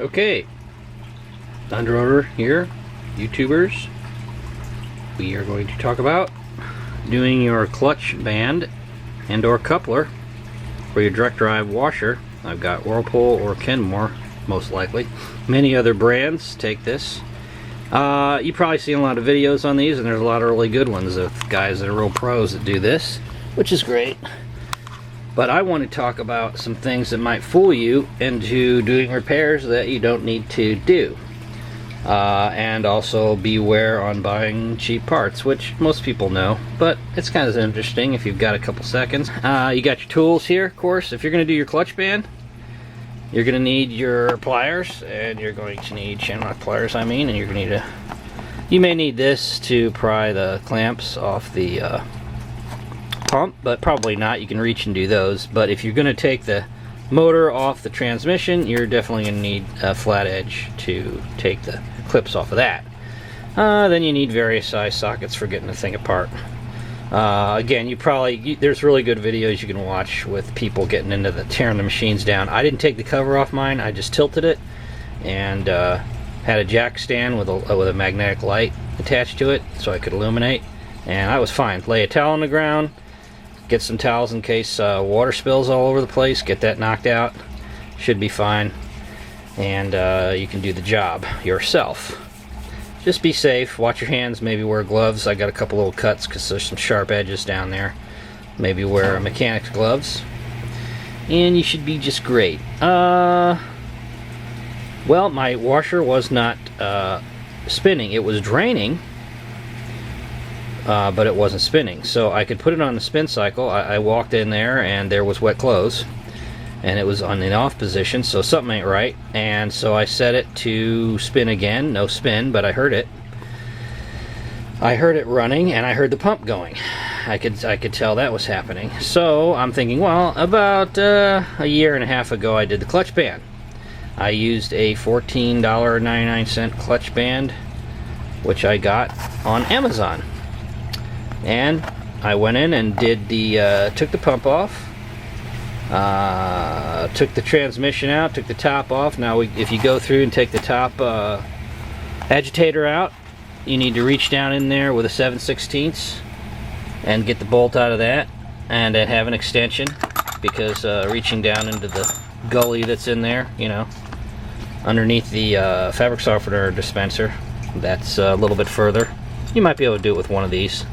Okay, Underowner here, YouTubers. We are going to talk about doing your clutch band and or coupler for your direct drive washer. I've got Whirlpool or Kenmore, most likely. Many other brands take this. You probably seen a lot of videos on these, and there's a lot of really good ones of guys that are real pros that do this, which is great. But I want to talk about some things that might fool you into doing repairs that you don't need to do. And also beware on buying cheap parts, which most people know, but it's kind of interesting if you've got a couple seconds. You got your tools here, of course. If you're going to do your clutch band, you're going to need your pliers, and you're going to need shamrock pliers, and you're going to need you may need this to pry the clamps off the pump, but probably not. You can reach and do those. But if you're going to take the motor off the transmission, you're definitely going to need a flat edge to take the clips off of that. Then you need various size sockets for getting the thing apart. Again, there's really good videos you can watch with people getting into tearing the machines down. I didn't take the cover off mine. I just tilted it and had a jack stand with a magnetic light attached to it so I could illuminate, and I was fine. Lay a towel on the ground, get some towels in case water spills all over the place, get that knocked out. Should be fine, and you can do the job yourself. Just be safe, watch your hands, maybe wear gloves. I got a couple little cuts because there's some sharp edges down there. Maybe wear mechanic's gloves, and you should be just great. Well, my washer was not spinning. It was draining, but it wasn't spinning, so I could put it on the spin cycle. I walked in there and there was wet clothes, and it was on the off position, so something ain't right. And so I set it to spin again. No spin, but I heard it running, and I heard the pump going. I could tell that was happening. So I'm thinking, well, about a year and a half ago I did the clutch band. I used a $14.99 clutch band, which I got on Amazon. And I went in and did took the pump off, took the transmission out, took the top off. Now if you go through and take the top agitator out, you need to reach down in there with a 7/16 and get the bolt out of that, and then have an extension, because reaching down into the gully that's in there, underneath the fabric softener dispenser, that's a little bit further. You might be able to do it with one of these.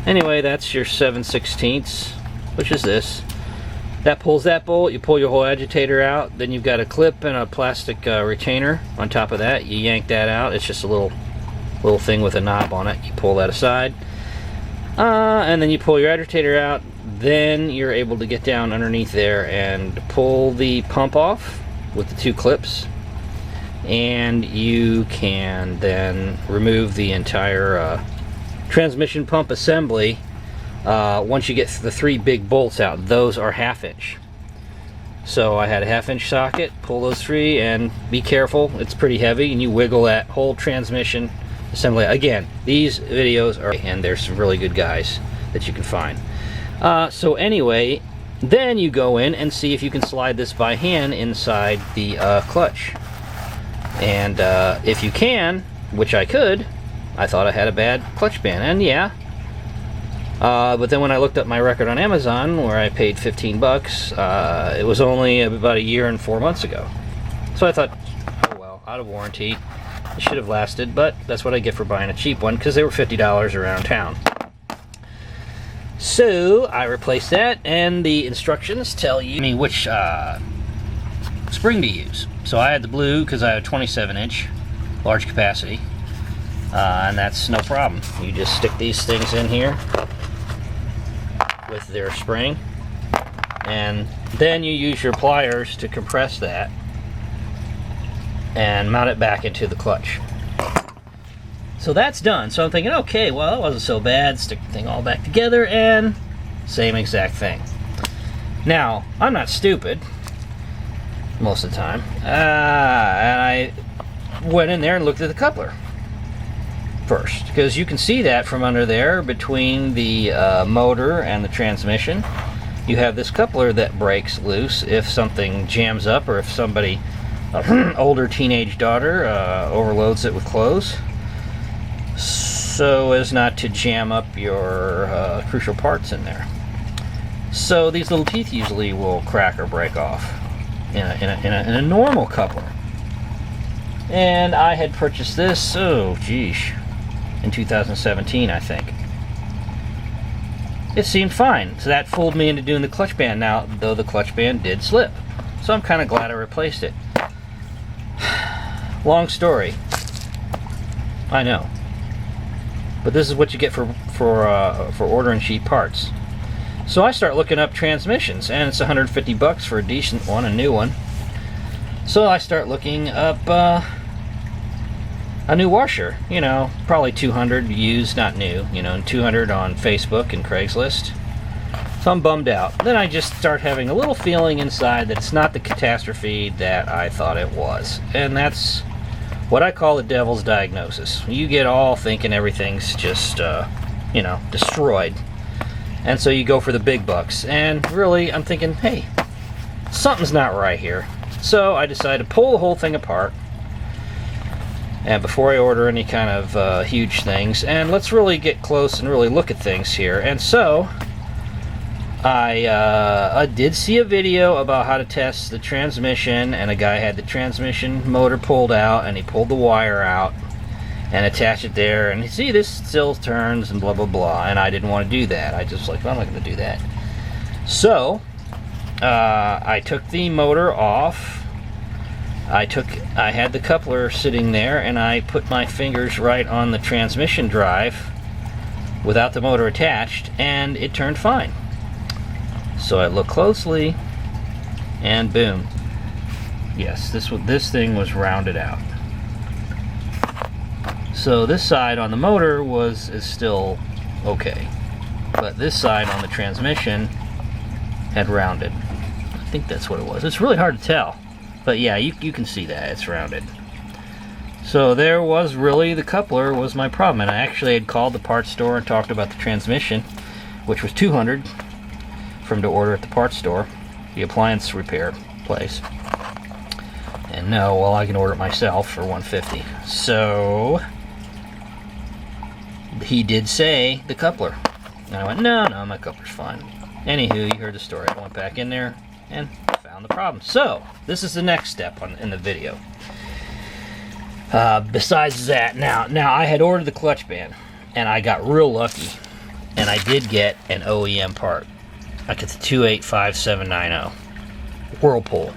Anyway, that's your 7/16, which is this. That pulls that bolt. You pull your whole agitator out. Then you've got a clip and a plastic retainer on top of that. You yank that out. It's just a little thing with a knob on it. You pull that aside, and then you pull your agitator out. Then you're able to get down underneath there and pull the pump off with the two clips, and you can then remove the entire transmission pump assembly. Once you get the three big bolts out, those are 1/2 inch. So I had a 1/2 inch socket, pull those three, and be careful, it's pretty heavy, and you wiggle that whole transmission assembly. Again, these videos are, and there's some really good guys that you can find. So anyway, then you go in and see if you can slide this by hand inside the clutch. And if you can, which I could, I thought I had a bad clutch band, and yeah. But then when I looked up my record on Amazon, where I paid 15 bucks, it was only about a year and 4 months ago. So I thought, oh well, out of warranty. It should have lasted, but that's what I get for buying a cheap one, because they were $50 around town. So I replaced that, and the instructions tell you which spring to use. So I had the blue because I have a 27-inch large capacity, and that's no problem. You just stick these things in here with their spring, and then you use your pliers to compress that and mount it back into the clutch. So that's done. So I'm thinking, okay, well, that wasn't so bad. Stick the thing all back together, and same exact thing. Now, I'm not stupid most of the time, and I went in there and looked at the coupler first, because you can see that from under there between the motor and the transmission. You have this coupler that breaks loose if something jams up, or if somebody older teenage daughter overloads it with clothes so as not to jam up your crucial parts in there. So these little teeth usually will crack or break off in a normal coupler. And I had purchased this, oh geesh, in 2017, I think. It seemed fine, so that fooled me into doing the clutch band. Now, though, the clutch band did slip, so I'm kind of glad I replaced it. Long story, I know, but this is what you get for ordering cheap parts. So I start looking up transmissions, and it's $150 for a decent one, a new one. So I start looking up a new washer, you know, probably 200 used, not new, you know, 200 on Facebook and Craigslist. So I'm bummed out. Then I just start having a little feeling inside that it's not the catastrophe that I thought it was. And that's what I call the devil's diagnosis. You get all thinking everything's just, you know, destroyed. And so you go for the big bucks. And really, I'm thinking, hey, something's not right here. So I decided to pull the whole thing apart. And before I order any kind of huge things, and let's really get close and really look at things here. And so I did see a video about how to test the transmission, and a guy had the transmission motor pulled out, and he pulled the wire out and attached it there, and you see this still turns and blah blah blah. And I didn't want to do that. I just like, well, I'm not going to do that. So I took the motor off. I had the coupler sitting there, and I put my fingers right on the transmission drive without the motor attached, and it turned fine. So I looked closely, and boom. Yes, this thing was rounded out. So this side on the motor is still okay, but this side on the transmission had rounded. I think that's what it was. It's really hard to tell. But yeah, you can see that it's rounded. So there was really, the coupler was my problem. And I actually had called the parts store and talked about the transmission, which was $200 for him to order at the parts store, the appliance repair place. And no, well, I can order it myself for $150. So he did say the coupler. And I went, no, my coupler's fine. Anywho, you heard the story. I went back in there and found the problem. So this is the next step in the video. Besides that, now I had ordered the clutch band, and I got real lucky, and I did get an OEM part. Like it's a 285790 Whirlpool.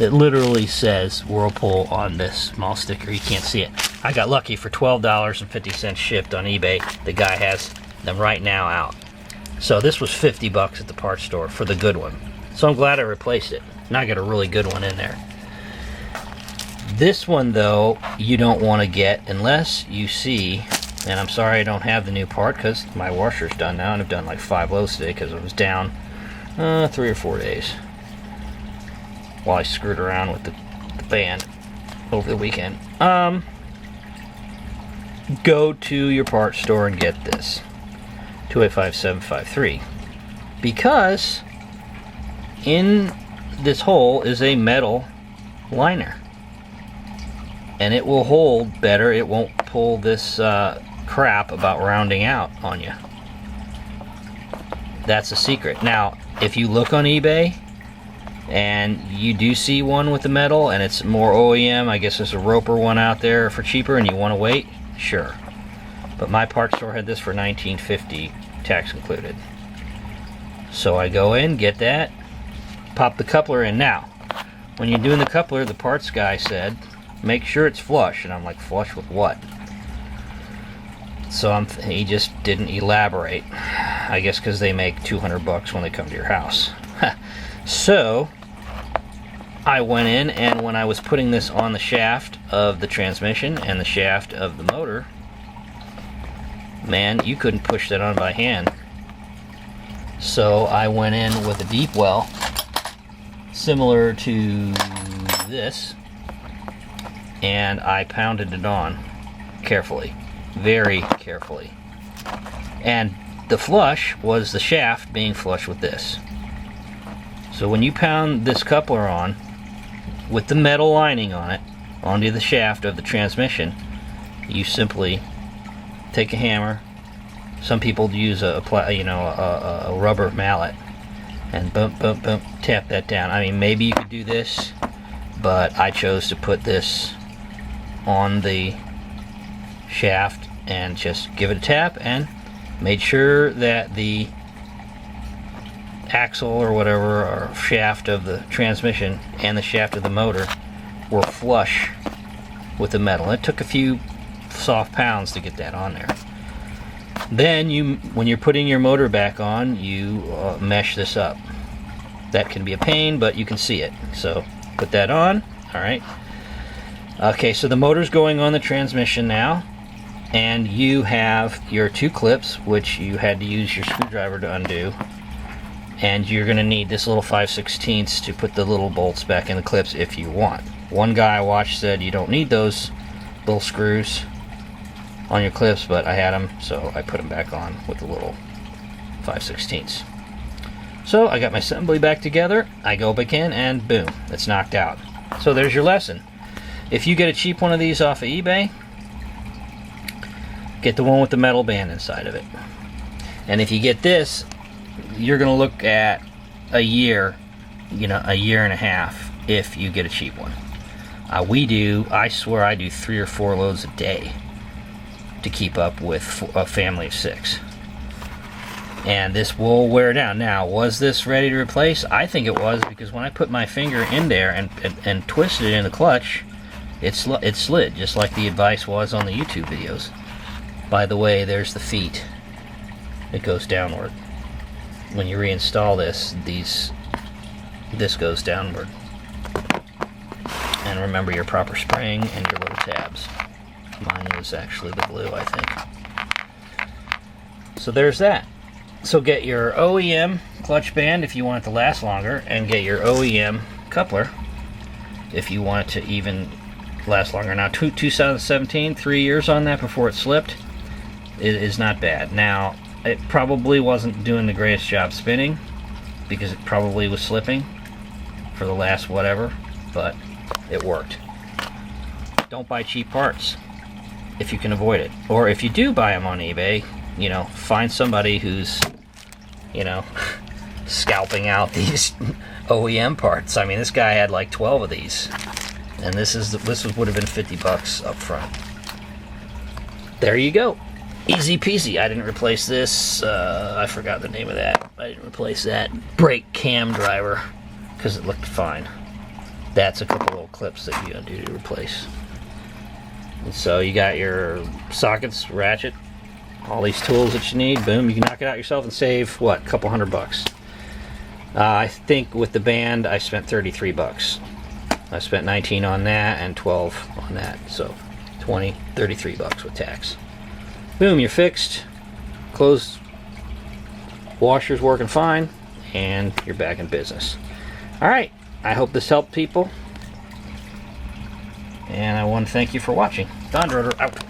It literally says Whirlpool on this small sticker. You can't see it. I got lucky for $12.50 shipped on eBay. The guy has them right now out. So this was $50 at the parts store for the good one. So I'm glad I replaced it. Now I got a really good one in there. This one, though, you don't want to get unless you see, and I'm sorry I don't have the new part because my washer's done now, and I've done like 5 loads today because it was down 3 or 4 days while I screwed around with the band over the weekend. Go to your parts store and get this 285753, because in this hole is a metal liner, and it will hold better. It won't pull this crap about rounding out on you. That's a secret. Now, if you look on eBay and you do see one with the metal and it's more OEM, I guess there's a Roper one out there for cheaper and you want to wait, sure. But my parts store had this for $19.50, tax included. So I go in, get that, pop the coupler in. Now, when you're doing the coupler, the parts guy said, make sure it's flush. And I'm like, flush with what? So he just didn't elaborate. I guess because they make $200 when they come to your house. So I went in, and when I was putting this on the shaft of the transmission and the shaft of the motor, man, you couldn't push that on by hand. So I went in with a deep well, similar to this, and I pounded it on carefully, very carefully. And the flush was the shaft being flush with this. So when you pound this coupler on, with the metal lining on it onto the shaft of the transmission, you simply take a hammer. Some people use a rubber mallet and boom, boom, boom, tap that down. I mean, maybe you could do this, but I chose to put this on the shaft and just give it a tap, and made sure that the axle or whatever, or shaft of the transmission and the shaft of the motor were flush with the metal. It took a few soft pounds to get that on there. Then when you're putting your motor back on, you mesh this up. That can be a pain, but you can see it. So put that on. All right. Okay, so the motor's going on the transmission now, and you have your 2 clips, which you had to use your screwdriver to undo. And you're going to need this little 5/16 to put the little bolts back in the clips if you want. One guy I watched said you don't need those little screws on your clips, but I had them, so I put them back on with the little 5/16. So I got my assembly back together, I go back in, and boom, it's knocked out. So there's your lesson. If you get a cheap one of these off of eBay, get the one with the metal band inside of it. And if you get this, you're going to look at a year, a year and a half if you get a cheap one. I swear I do 3 or 4 loads a day to keep up with a family of 6. And this will wear down. Now, was this ready to replace? I think it was, because when I put my finger in there and twisted it in the clutch, it slid, just like the advice was on the YouTube videos. By the way, there's the feet. It goes downward. When you reinstall this goes downward. And remember your proper spring and your little tabs. Mine was actually the blue, I think. So there's that. So get your OEM clutch band if you want it to last longer, and get your OEM coupler if you want it to even last longer. Now, 2017, 3 years on that before it slipped. It is not bad. Now, it probably wasn't doing the greatest job spinning, because it probably was slipping for the last whatever, but it worked. Don't buy cheap parts if you can avoid it. Or if you do buy them on eBay, find somebody who's, scalping out these OEM parts. I mean, this guy had like 12 of these, and this would have been $50 up front. There you go. Easy peasy. I didn't replace this. I forgot the name of that. I didn't replace that brake cam driver because it looked fine. That's a couple little clips that you undo to replace. And so you got your sockets, ratchet, all these tools that you need. Boom, you can knock it out yourself and save, what, a couple $100. I think with the band I spent $33. I spent 19 on that and 12 on that, so 20, $33 with tax. Boom, you're fixed. Clothes washer's working fine, and you're back in business. Alright, I hope this helped people, and I want to thank you for watching. Don Rotor out.